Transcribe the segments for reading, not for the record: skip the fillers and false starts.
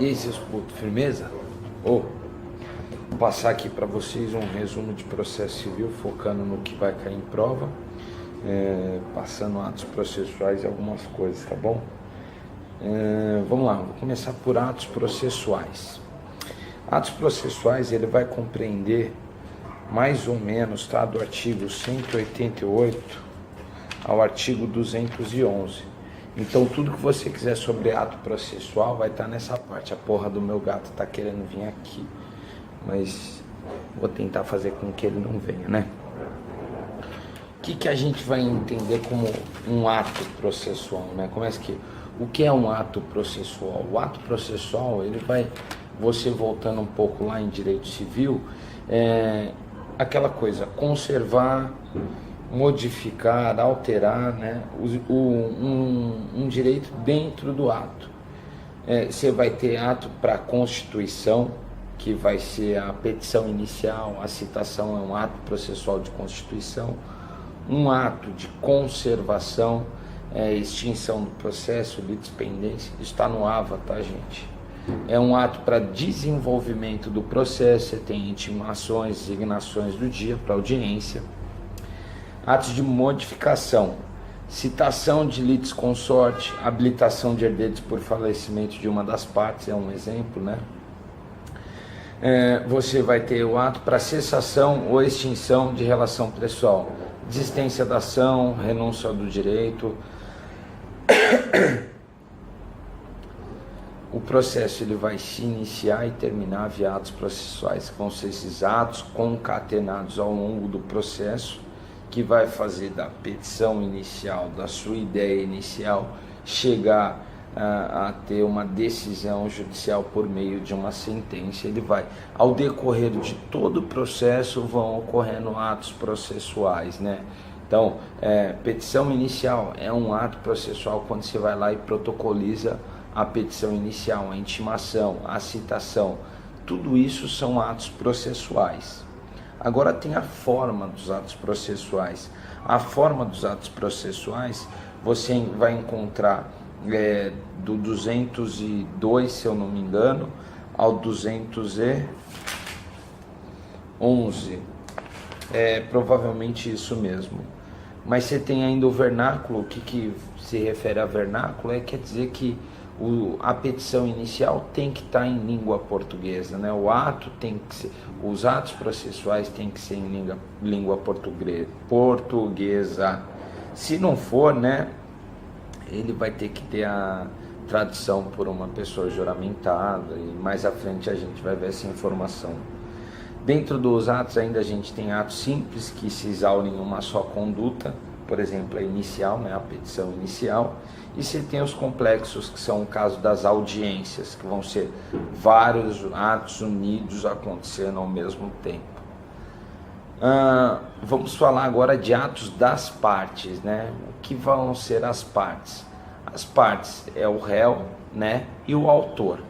E aí, seus putos, firmeza? Vou passar aqui para vocês um resumo de processo civil, focando no que vai cair em prova, passando atos processuais e algumas coisas, tá bom? Vamos lá, vou começar por atos processuais. Atos processuais, ele vai compreender mais ou menos, tá, do artigo 188 ao artigo 211. Então, tudo que você quiser sobre ato processual vai estar nessa parte. A porra do meu gato tá querendo vir aqui, mas vou tentar fazer com que ele não venha, né? O que a gente vai entender como um ato processual, né? O que é um ato processual? O ato processual, ele vai, você voltando um pouco lá em direito civil, aquela coisa, conservar, modificar, alterar, né, um direito dentro do ato. Você vai ter ato para constituição, que vai ser a petição inicial, a citação é um ato processual de constituição, um ato de conservação, extinção do processo, litispendência, está no AVA, tá, gente? É um ato para desenvolvimento do processo, você tem intimações, designações do dia para audiência. Atos de modificação, citação de litisconsorte, habilitação de herdeiros por falecimento de uma das partes, é um exemplo, né? Você vai ter o ato para cessação ou extinção de relação pessoal, desistência da ação, renúncia do direito. O processo ele vai se iniciar e terminar via atos processuais, que vão ser esses atos concatenados ao longo do processo, que vai fazer da petição inicial, da sua ideia inicial, chegar a ter uma decisão judicial por meio de uma sentença. Ele vai, ao decorrer de todo o processo, vão ocorrendo atos processuais, né? Então, petição inicial é um ato processual quando você vai lá e protocoliza a petição inicial, a intimação, a citação. Tudo isso são atos processuais. Agora tem a forma dos atos processuais. A forma dos atos processuais você vai encontrar do 202, se eu não me engano, ao 211. Provavelmente isso mesmo. Mas você tem ainda o vernáculo. O que se refere a vernáculo quer dizer que a petição inicial tem que estar em língua portuguesa, né? Os atos processuais têm que ser em língua portuguesa. Se não for, né, ele vai ter que ter a tradução por uma pessoa juramentada, e mais à frente a gente vai ver essa informação. Dentro dos atos ainda a gente tem atos simples que se exaurem em uma só conduta, por exemplo, a inicial, né, a petição inicial, e você tem os complexos, que são o caso das audiências, que vão ser vários atos unidos acontecendo ao mesmo tempo. Vamos falar agora de atos das partes, né? O que vão ser as partes? As partes é o réu, né, e o autor.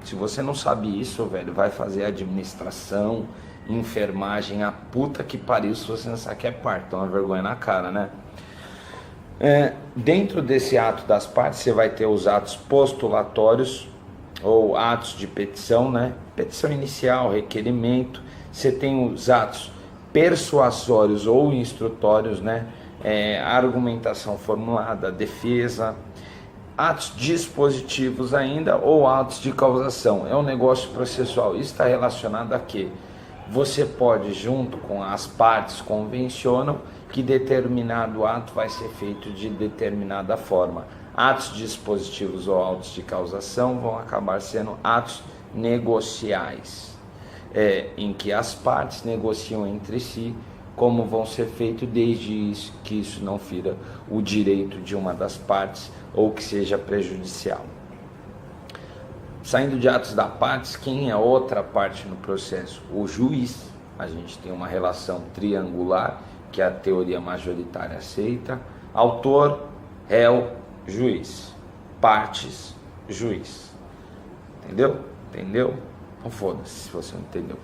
Se você não sabe isso, velho, vai fazer administração, enfermagem, a puta que pariu se você não sabe que é parte, então é uma vergonha na cara, né? Dentro desse ato das partes, você vai ter os atos postulatórios, ou atos de petição, né? Petição inicial, requerimento. Você tem os atos persuasórios ou instrutórios, né? Argumentação formulada, defesa. Atos dispositivos ainda, ou atos de causação. É um negócio processual. Isso está relacionado a quê? Você pode, junto com as partes, convencionam que determinado ato vai ser feito de determinada forma. Atos dispositivos ou atos de causação vão acabar sendo atos negociais, em que as partes negociam entre si como vão ser feitos, desde que isso não fira o direito de uma das partes ou que seja prejudicial. Saindo de atos da partes, quem é outra parte no processo? O juiz. A gente tem uma relação triangular, que a teoria majoritária aceita. Autor, réu, juiz. Partes, juiz. Entendeu? Então foda-se se você não entendeu.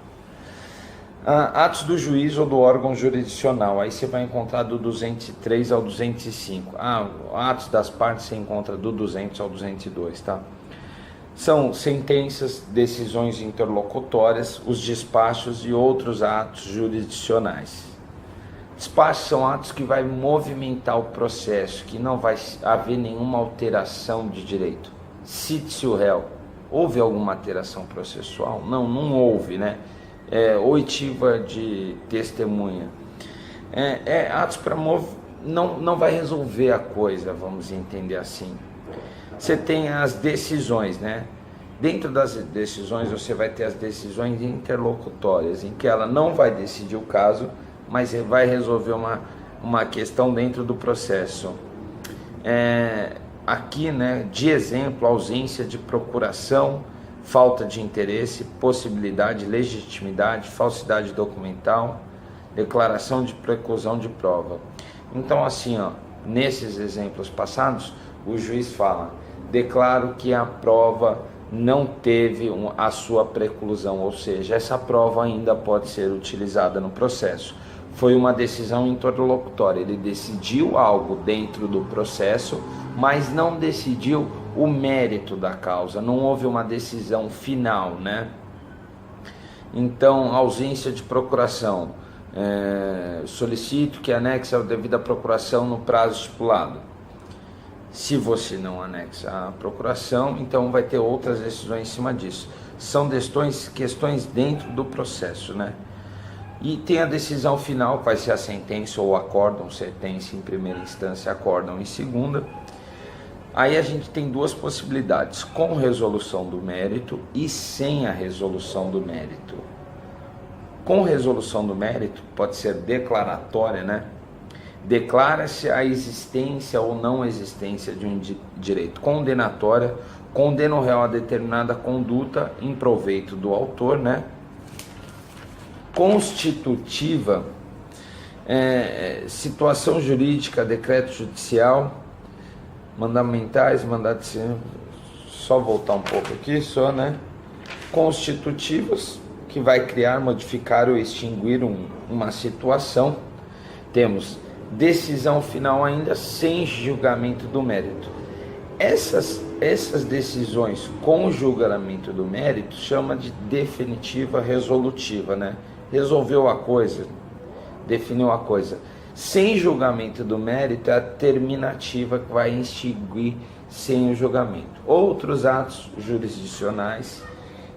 Atos do juiz ou do órgão jurisdicional, aí você vai encontrar do 203 ao 205. Atos das partes você encontra do 200 ao 202, tá? São sentenças, decisões interlocutórias, os despachos e outros atos jurisdicionais. Despachos são atos que vai movimentar o processo, que não vai haver nenhuma alteração de direito. Cite-se o réu. Houve alguma alteração processual? Não, não houve, né? Oitiva de testemunha. Atos para não vai resolver a coisa, vamos entender assim. Você tem as decisões, né? Dentro das decisões você vai ter as decisões interlocutórias, em que ela não vai decidir o caso, mas vai resolver uma questão dentro do processo. Aqui, né, de exemplo, ausência de procuração, falta de interesse, possibilidade, legitimidade, falsidade documental, declaração de preclusão de prova. Então, assim, nesses exemplos passados, o juiz fala: declaro que a prova não teve a sua preclusão, ou seja, essa prova ainda pode ser utilizada no processo. Foi uma decisão interlocutória, ele decidiu algo dentro do processo, mas não decidiu o mérito da causa, não houve uma decisão final, né? Então, ausência de procuração, solicito que anexe a devida procuração no prazo estipulado. Se você não anexa a procuração, então vai ter outras decisões em cima disso. São questões dentro do processo, né? E tem a decisão final, que vai ser a sentença ou acórdão, sentença em primeira instância, acórdão em segunda. Aí a gente tem duas possibilidades: com resolução do mérito e sem a resolução do mérito. Com resolução do mérito, pode ser declaratória, né? Declara-se a existência ou não existência de um direito. Condenatória, condena o réu a determinada conduta em proveito do autor, né? Constitutiva, situação jurídica, decreto judicial, mandamentais, mandatos, só voltar um pouco aqui, né? Constitutivas, que vai criar, modificar ou extinguir uma situação. Temos decisão final ainda sem julgamento do mérito. Essas decisões com julgamento do mérito chama de definitiva resolutiva, né? Resolveu a coisa, definiu a coisa. Sem julgamento do mérito é a terminativa, que vai extinguir sem o julgamento. Outros atos jurisdicionais,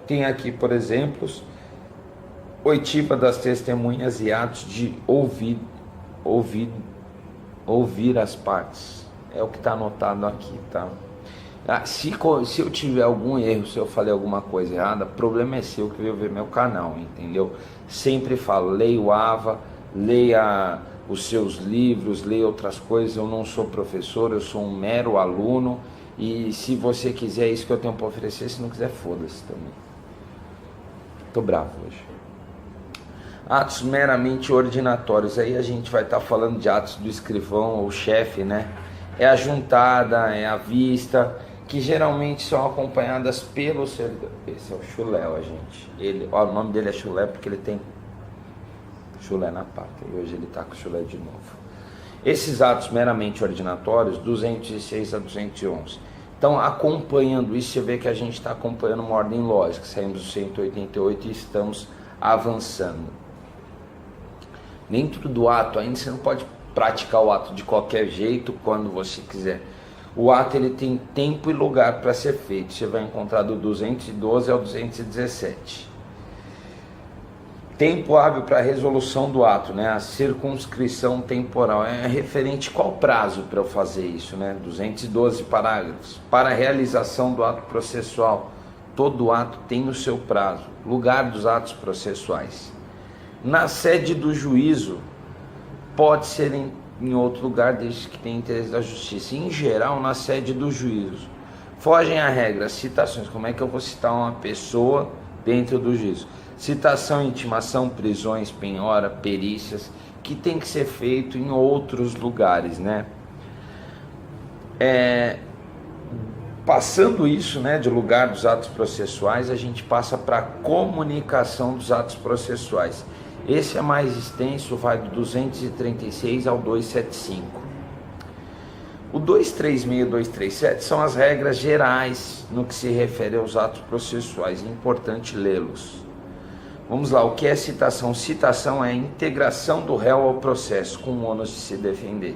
tem aqui, por exemplo, oitiva das testemunhas e atos de ouvir as partes. É o que está anotado aqui, tá? Se eu tiver algum erro, se eu falei alguma coisa errada, o problema é seu que veio ver meu canal, entendeu? Sempre falo, leia o AVA, leia os seus livros, leia outras coisas. Eu não sou professor, eu sou um mero aluno, e se você quiser, é isso que eu tenho para oferecer. Se não quiser, foda-se também. Tô bravo hoje. Atos meramente ordinatórios, aí a gente vai estar falando de atos do escrivão ou chefe, né? É a juntada, é a vista, que geralmente são acompanhadas pelo servidor. Esse é o chulé, gente. O nome dele é chulé porque ele tem chulé na pata, e hoje ele está com chulé de novo. Esses atos meramente ordinatórios, 206 a 211. Então, acompanhando isso, você vê que a gente está acompanhando uma ordem lógica. Saímos do 188 e estamos avançando. Dentro do ato ainda, você não pode praticar o ato de qualquer jeito, quando você quiser. O ato, ele tem tempo e lugar para ser feito. Você vai encontrar do 212 ao 217. Tempo hábil para a resolução do ato, né? A circunscrição temporal. É referente qual prazo para eu fazer isso, né? 212 parágrafos. Para a realização do ato processual, todo ato tem o seu prazo. Lugar dos atos processuais. Na sede do juízo, pode ser em outro lugar, desde que tenha interesse da justiça. Em geral, na sede do juízo. Fogem à regra, citações. Como é que eu vou citar uma pessoa dentro do juízo? Citação, intimação, prisões, penhora, perícias, que tem que ser feito em outros lugares, né? Passando isso, né, de lugar dos atos processuais, a gente passa para a comunicação dos atos processuais. Esse é mais extenso, vai do 236 ao 275. O 236 e 237 são as regras gerais no que se refere aos atos processuais, é importante lê-los. Vamos lá, o que é citação? Citação é a integração do réu ao processo, com o ônus de se defender.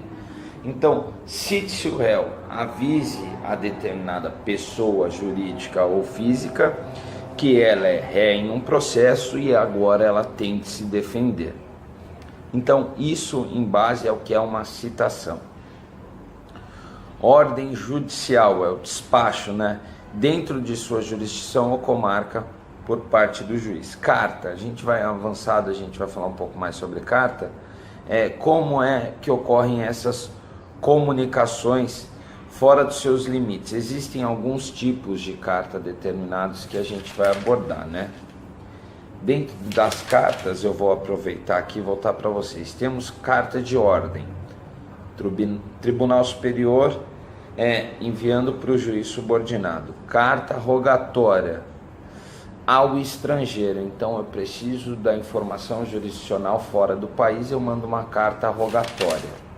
Então, cite-se o réu, avise a determinada pessoa jurídica ou física que ela é ré em um processo e agora ela tem de se defender. Então, isso em base ao que é uma citação. Ordem judicial é o despacho, né, dentro de sua jurisdição ou comarca por parte do juiz. Carta, a gente vai avançado, a gente vai falar um pouco mais sobre carta. Como é que ocorrem essas comunicações fora dos seus limites? Existem alguns tipos de carta determinados que a gente vai abordar, né? Dentro das cartas, eu vou aproveitar aqui e voltar para vocês. Temos carta de ordem. Tribunal Superior enviando para o juiz subordinado. Carta rogatória ao estrangeiro. Então eu preciso da informação jurisdicional fora do país, eu mando uma carta rogatória.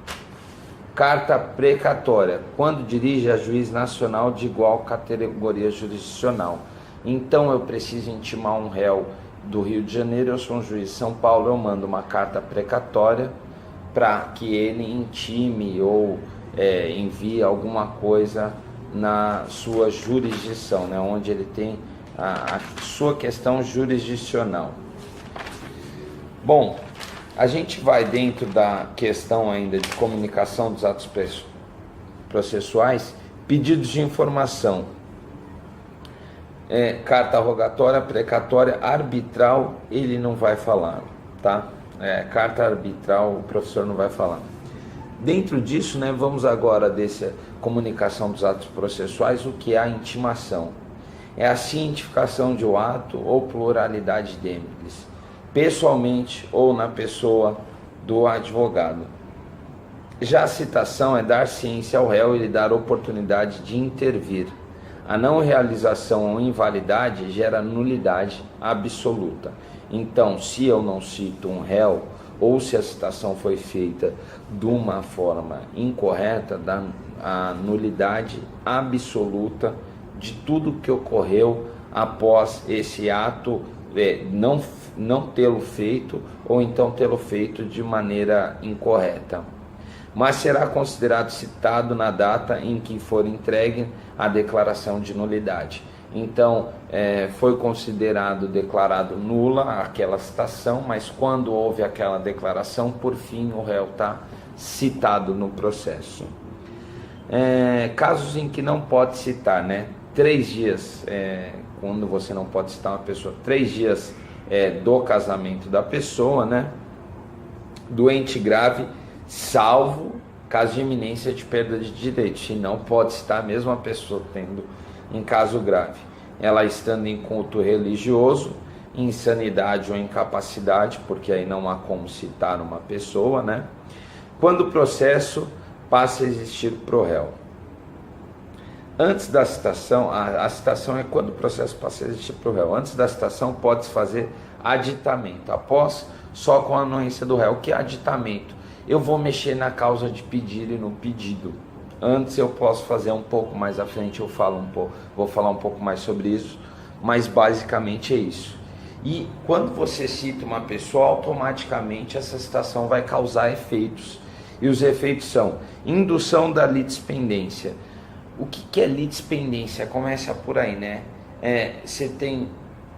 Carta precatória, quando dirige a juiz nacional de igual categoria jurisdicional. Então eu preciso intimar um réu do Rio de Janeiro, eu sou um juiz de São Paulo, eu mando uma carta precatória para que ele intime ou envie alguma coisa na sua jurisdição, né, onde ele tem a sua questão jurisdicional. Bom, a gente vai dentro da questão ainda de comunicação dos atos processuais, pedidos de informação, carta rogatória, precatória, arbitral, ele não vai falar, tá? Carta arbitral, o professor não vai falar. Dentro disso, né, vamos agora dessa comunicação dos atos processuais, o que é a intimação. É a cientificação de um ato ou pluralidade deles, pessoalmente ou na pessoa do advogado. Já a citação é dar ciência ao réu e lhe dar oportunidade de intervir. A não realização ou invalidade gera nulidade absoluta. Então, se eu não cito um réu, ou se a citação foi feita de uma forma incorreta, dá a nulidade absoluta de tudo que ocorreu após esse ato não tê-lo feito, ou então tê-lo feito de maneira incorreta. Mas será considerado citado na data em que for entregue a declaração de nulidade. Então, foi considerado declarado nula aquela citação, mas quando houve aquela declaração, por fim, o réu está citado no processo. Casos em que não pode citar, né? 3 dias, quando você não pode citar uma pessoa, 3 dias do casamento da pessoa, né? Doente grave, salvo caso de iminência de perda de direitos, se não pode citar mesmo a pessoa tendo em caso grave, ela estando em culto religioso, insanidade ou incapacidade, porque aí não há como citar uma pessoa, né? Quando o processo passa a existir pro réu. Antes da citação, a citação é quando o processo passa a existir pro réu. Antes da citação pode-se fazer aditamento, após só com a anuência do réu. O que é aditamento? Eu vou mexer na causa de pedir e no pedido. Antes eu posso fazer um pouco mais à frente, vou falar um pouco mais sobre isso, mas basicamente é isso. E quando você cita uma pessoa, automaticamente essa citação vai causar efeitos. E os efeitos são indução da litispendência. O que é litispendência? Começa por aí, né? Você tem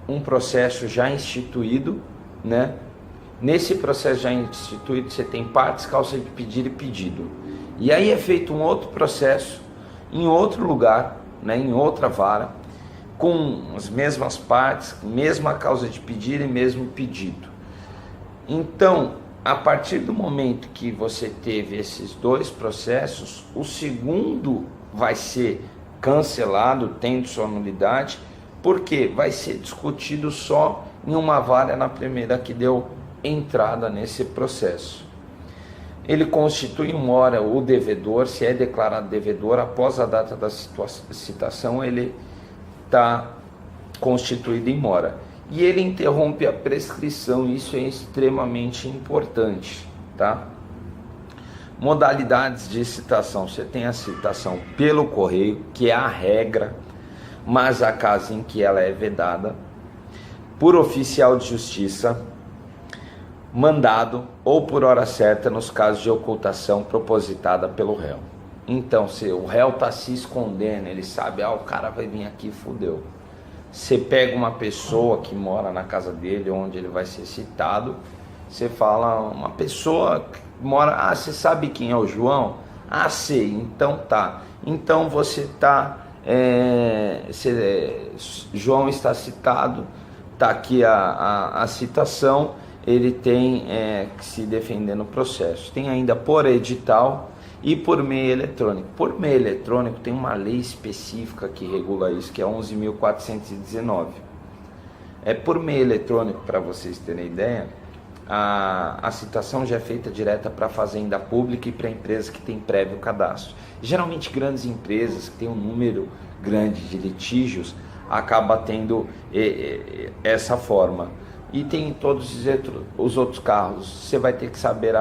um processo já instituído, né? Nesse processo já instituído, você tem partes, causa de pedir e pedido. E aí é feito um outro processo, em outro lugar, né, em outra vara, com as mesmas partes, mesma causa de pedir e mesmo pedido. Então, a partir do momento que você teve esses 2 processos, o segundo vai ser cancelado, tendo sua nulidade, porque vai ser discutido só em uma vara na primeira que deu entrada nesse processo. Ele constitui em mora o devedor, se é declarado devedor, após a data da citação, ele está constituído em mora. E ele interrompe a prescrição, isso é extremamente importante, tá? Modalidades de citação: você tem a citação pelo correio, que é a regra, mas há casos em que ela é vedada, por oficial de justiça, mandado ou por hora certa nos casos de ocultação propositada pelo réu. Então, se o réu está se escondendo, ele sabe, o cara vai vir aqui, fudeu. Você pega uma pessoa que mora na casa dele, onde ele vai ser citado, você fala, uma pessoa que mora, você sabe quem é o João? Sei, então tá. Então você tá, João está citado, tá aqui a citação, ele tem que se defender no processo. Tem ainda por edital e por meio eletrônico. Por meio eletrônico tem uma lei específica que regula isso, que é 11.419. Por meio eletrônico, para vocês terem ideia, a citação já é feita direta para a Fazenda Pública e para empresas que têm prévio cadastro. Geralmente grandes empresas que têm um número grande de litígios acaba tendo essa forma. E tem todos os outros carros, você vai ter que saber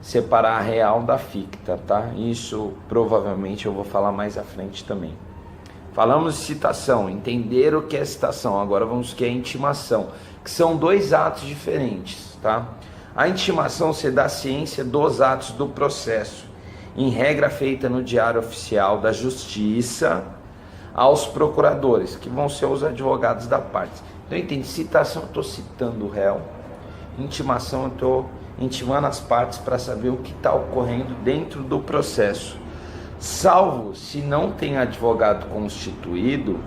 separar a real da ficta, tá? Isso provavelmente eu vou falar mais à frente também. Falamos de citação, entender o que é citação, agora vamos que é intimação, que são dois atos diferentes, tá? A intimação se dá ciência dos atos do processo, em regra feita no Diário Oficial da Justiça, aos procuradores, que vão ser os advogados da parte. Então entende, citação eu estou citando o réu, intimação eu estou intimando as partes para saber o que está ocorrendo dentro do processo. Salvo se não tem advogado constituído,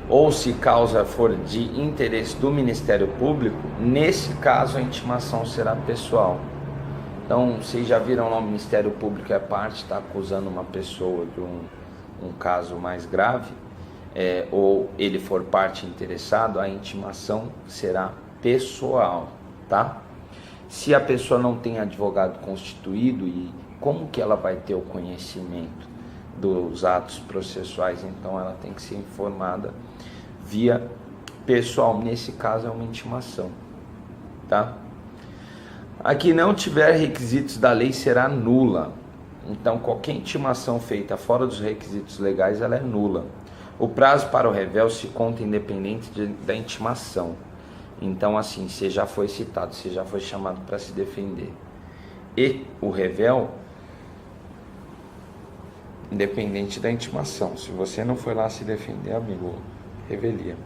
ou se causa for de interesse do Ministério Público, nesse caso a intimação será pessoal. Então, vocês já viram lá, o Ministério Público é parte, está acusando uma pessoa de um caso mais grave, ou ele for parte interessado, a intimação será pessoal, tá? Se a pessoa não tem advogado constituído, e como que ela vai ter o conhecimento dos atos processuais? Então ela tem que ser informada via pessoal, nesse caso é uma intimação, tá? A que não tiver requisitos da lei será nula. Então qualquer intimação feita fora dos requisitos legais, ela é nula. O prazo para o revel se conta independente da intimação. Então assim, você já foi citado, você já foi chamado para se defender. E o revel, independente da intimação. Se você não foi lá se defender, amigo, revelia.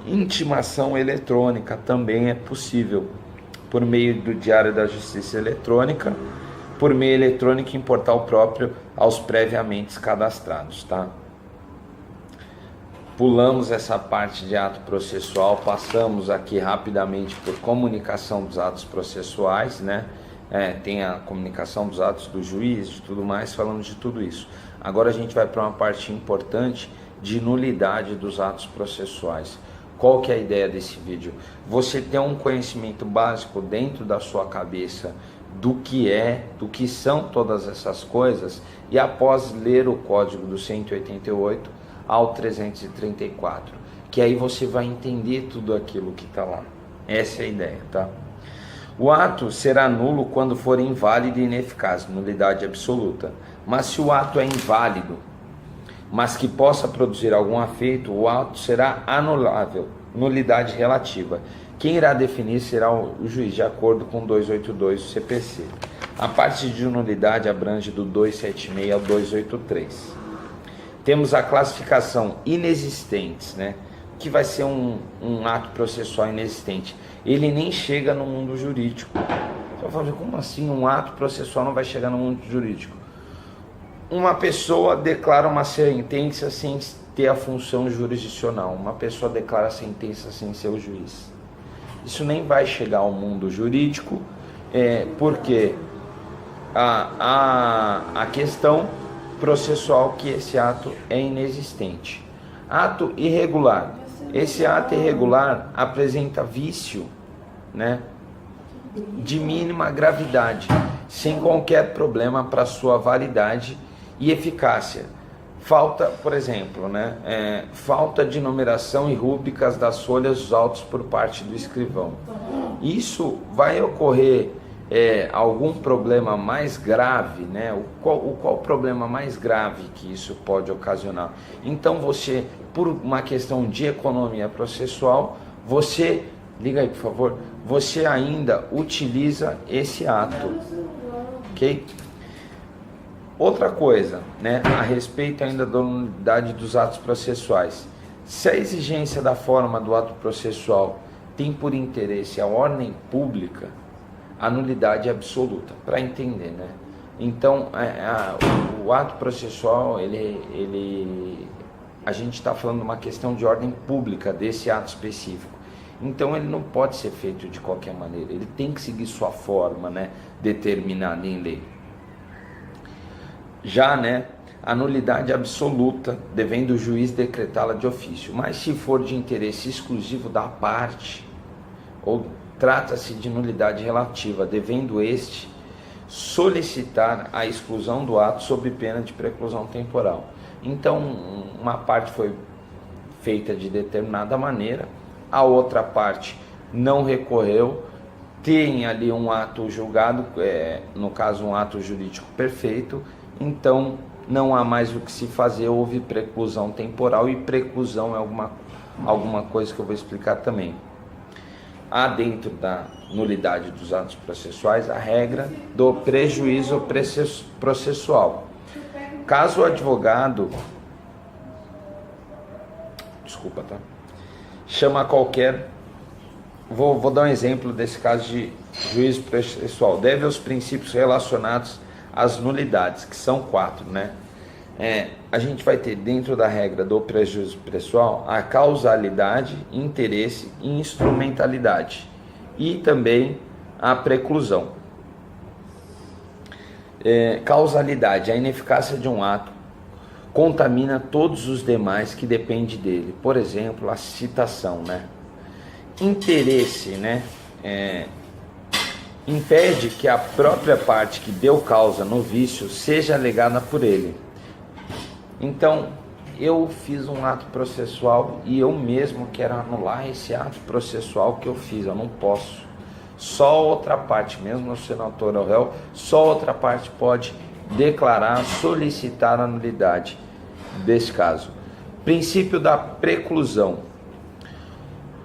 Intimação eletrônica também é possível, por meio do Diário da Justiça Eletrônica, por meio eletrônico em portal próprio aos previamente cadastrados, tá? Pulamos essa parte de ato processual, passamos aqui rapidamente por comunicação dos atos processuais, né? Tem a comunicação dos atos do juiz e tudo mais, falamos de tudo isso. Agora a gente vai para uma parte importante de nulidade dos atos processuais. Qual que é a ideia desse vídeo? Você ter um conhecimento básico dentro da sua cabeça do que são todas essas coisas, e após ler o código do 188 ao 334, que aí você vai entender tudo aquilo que está lá. Essa é a ideia, tá? O ato será nulo quando for inválido e ineficaz, nulidade absoluta. Mas se o ato é inválido, mas que possa produzir algum efeito, o ato será anulável, nulidade relativa. Quem irá definir será o juiz, de acordo com 282 do CPC. A parte de nulidade abrange do 276 ao 283. Temos a classificação inexistentes, né? Que vai ser um ato processual inexistente. Ele nem chega no mundo jurídico. Você vai falar, como assim um ato processual não vai chegar no mundo jurídico? Uma pessoa declara uma sentença sem ter a função jurisdicional. Uma pessoa declara a sentença sem ser o juiz. Isso nem vai chegar ao mundo jurídico, porque a questão processual que esse ato é inexistente. Ato irregular. Esse ato irregular apresenta vício, né, de mínima gravidade, sem qualquer problema para sua validade e eficácia. Falta, por exemplo, né, falta de numeração e rúbricas das folhas dos autos por parte do escrivão. Isso vai ocorrer algum problema mais grave, né? Qual problema mais grave que isso pode ocasionar? Então você, por uma questão de economia processual, você, liga aí por favor, você ainda utiliza esse ato, ok? Outra coisa, né, a respeito ainda da nulidade dos atos processuais. Se a exigência da forma do ato processual tem por interesse a ordem pública, a nulidade é absoluta, para entender, né? Então, o ato processual, a gente está falando de uma questão de ordem pública desse ato específico. Então, ele não pode ser feito de qualquer maneira, ele tem que seguir sua forma, né, determinada em lei. Já, né, a nulidade absoluta, devendo o juiz decretá-la de ofício, mas se for de interesse exclusivo da parte, ou trata-se de nulidade relativa, devendo este solicitar a exclusão do ato sob pena de preclusão temporal. Então, uma parte foi feita de determinada maneira, a outra parte não recorreu, tem ali um ato julgado, no caso um ato jurídico perfeito, então não há mais o que se fazer, houve preclusão temporal, e preclusão é alguma coisa que eu vou explicar também. Há dentro da nulidade dos atos processuais a regra do prejuízo processual. Caso o advogado, chama qualquer, vou dar um exemplo desse caso de juízo processual, deve aos princípios relacionados às nulidades, que são 4, né? A gente vai ter dentro da regra do prejuízo processual a causalidade, interesse e instrumentalidade, e também a preclusão. Causalidade, a ineficácia de um ato contamina todos os demais que dependem dele, por exemplo, a citação, né? Interesse, né? Impede que a própria parte que deu causa no vício seja alegada por ele. Então, eu fiz um ato processual e eu mesmo quero anular esse ato processual que eu fiz, eu não posso. Só outra parte, mesmo sendo autor ou réu, só outra parte pode declarar, solicitar a nulidade desse caso. Princípio da preclusão.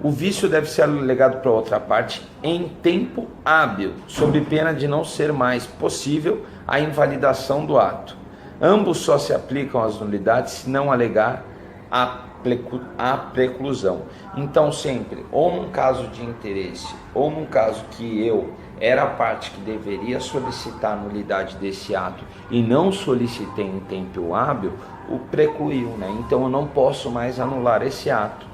O vício deve ser alegado para outra parte em tempo hábil, sob pena de não ser mais possível a invalidação do ato. Ambos só se aplicam às nulidades se não alegar a preclusão. Então sempre, ou num caso de interesse, ou num caso que eu era a parte que deveria solicitar a nulidade desse ato e não solicitei em tempo hábil, o precluiu, né? Então eu não posso mais anular esse ato.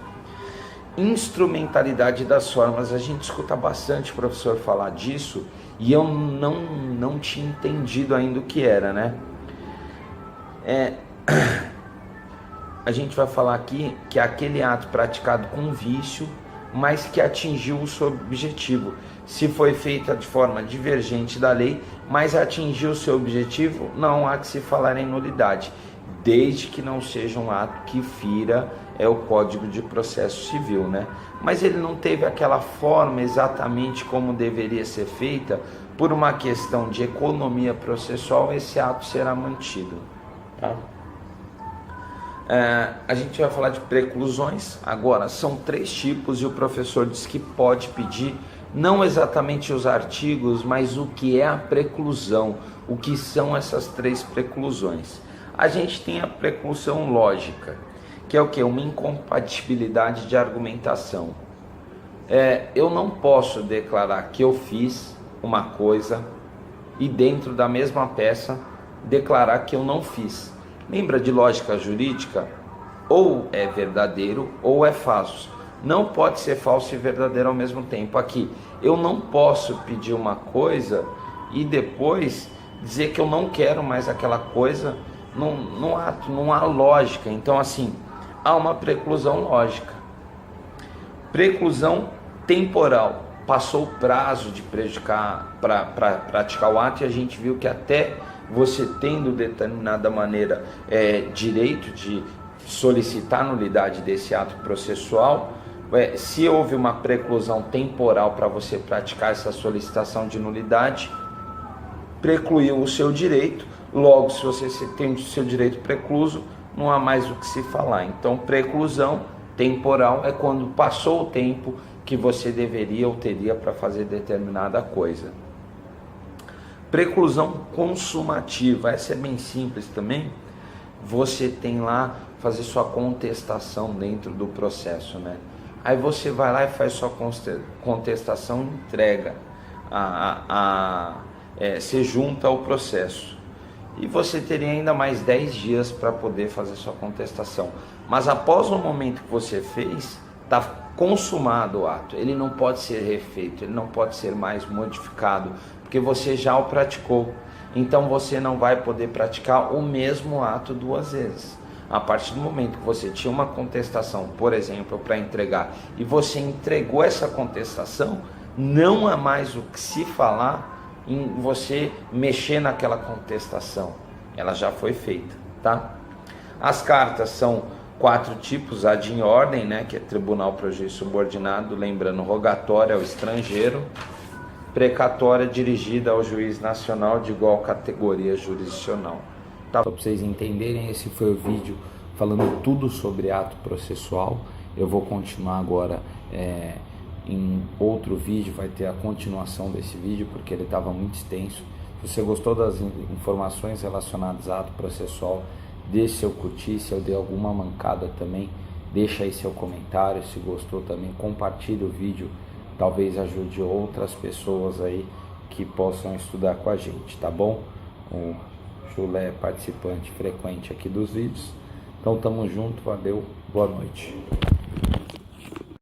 Instrumentalidade das formas, a gente escuta bastante o professor falar disso e eu não tinha entendido ainda o que era, né? A gente vai falar aqui que é aquele ato praticado com vício, mas que atingiu o seu objetivo. Se foi feita de forma divergente da lei, mas atingiu o seu objetivo, não há que se falar em nulidade, desde que não seja um ato que fira o Código de Processo Civil, né? Mas ele não teve aquela forma exatamente como deveria ser feita, por uma questão de economia processual, esse ato será mantido. Tá? A gente vai falar de preclusões. Agora, são 3 tipos e o professor diz que pode pedir não exatamente os artigos, mas o que é a preclusão, o que são essas 3 preclusões. A gente tem a preclusão lógica, que é o que? Uma incompatibilidade de argumentação. Eu não posso declarar que eu fiz uma coisa e dentro da mesma peça declarar que eu não fiz. Lembra de lógica jurídica? Ou é verdadeiro ou é falso. Não pode ser falso e verdadeiro ao mesmo tempo. Aqui, eu não posso pedir uma coisa e depois dizer que eu não quero mais aquela coisa. Não há lógica. Então, assim, há uma preclusão lógica. Preclusão temporal. Passou o prazo de prejudicar para praticar o ato e a gente viu que até você tendo de determinada maneira direito de solicitar nulidade desse ato processual, Se houve uma preclusão temporal para você praticar essa solicitação de nulidade, precluiu o seu direito, logo se você tem o seu direito precluso, não há mais o que se falar. Então, preclusão temporal é quando passou o tempo que você deveria ou teria para fazer determinada coisa. Preclusão consumativa, essa é bem simples também. Você tem lá fazer sua contestação dentro do processo, né? Aí você vai lá e faz sua contestação e entrega, se junta ao processo. E você teria ainda mais 10 dias para poder fazer sua contestação. Mas após o momento que você fez, está consumado o ato. Ele não pode ser refeito, ele não pode ser mais modificado, porque você já o praticou. Então você não vai poder praticar o mesmo ato duas vezes. A partir do momento que você tinha uma contestação, por exemplo, para entregar, e você entregou essa contestação, não há mais o que se falar em você mexer naquela contestação. Ela já foi feita, tá? As cartas são 4 tipos: a de em ordem, né, que é tribunal para juiz subordinado, lembrando, rogatória ao estrangeiro, precatória dirigida ao juiz nacional de igual categoria jurisdicional. Tá? Só para vocês entenderem, esse foi o vídeo falando tudo sobre ato processual. Eu vou continuar agora em outro vídeo, vai ter a continuação desse vídeo, porque ele estava muito extenso. Se você gostou das informações relacionadas a ato processual, deixe seu curtir. Se eu dei alguma mancada também, deixa aí seu comentário. Se gostou também, compartilhe o vídeo, talvez ajude outras pessoas aí que possam estudar com a gente, tá bom? O Chulé é participante frequente aqui dos vídeos. Então tamo junto, valeu, boa noite.